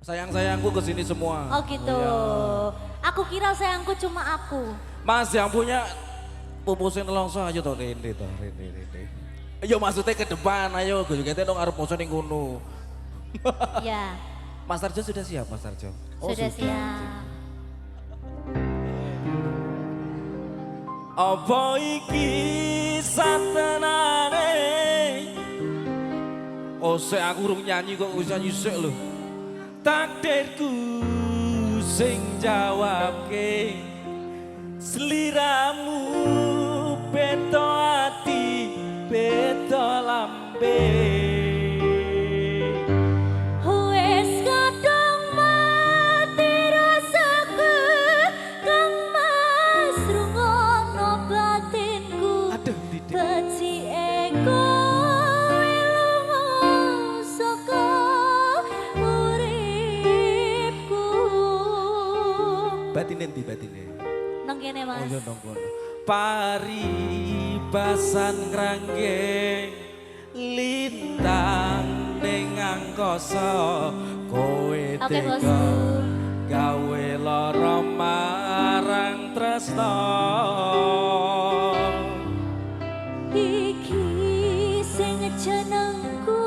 Sayang-sayangku kesini semua. Oh gitu. Iya. Aku kira sayangku cuma aku. Mas yang punya pupusin nelongso ayo toh Rene toh Rene. Ayo maksudnya ke depan ayo gue juga dong arep poso ning kono. Ya, Mas Tarjo sudah siap Mas Tarjo? sudah siap. Apa iki satenane? Oh sik aku urung nyanyi kok wis nyanyi sik lho. Takdirku sing jawabke sliramu beto ati beto lambe. Wes kadung mati rasaku kang mas rungono batinku. Aduh Didik. Beci ego ilmu saka uripku. Batine ndi batine? Nang kene Oh mas. iya dong kono. Paribasan ngranggeng lintang ning angkasa kowe Oke, tega bosku. gawe lara marang tresno. Iki sing jenengku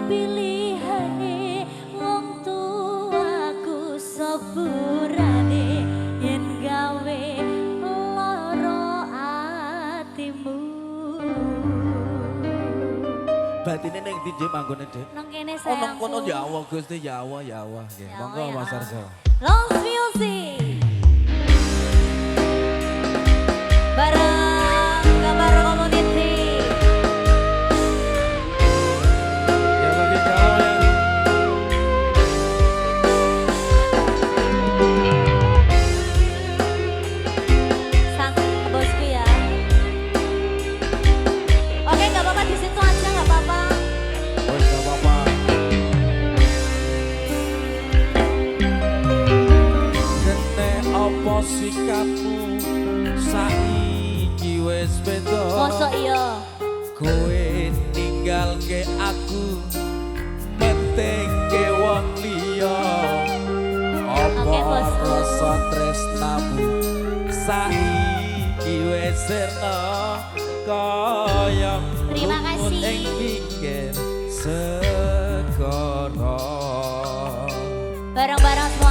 pilihane wong tuaku sepurane yen gawe lara atimu. Batine ning ndi Dik manggone Dik? Nang kene Oh nang sayangku. kono ya Allah Gusti ya Allah ya Allah nggih. Ya Monggo Allah, ya Mas Allah. Arjo. Lost Music. Bareng gambar community. Ya lagi kalau ya. Sang bosku ya. Oke, nggak apa-apa di situ aja, nggak apa-apa. Wes gak apa-apa. Kene apa sikapmu saiki wis beda. Mosok iya. Kowe ninggalke aku mentengke wong liya. Apa Oke, bosku. rasa tresnamu saiki wis sirna kaya Terima lumut kasih. ing pinggir segara. Bareng-bareng semua.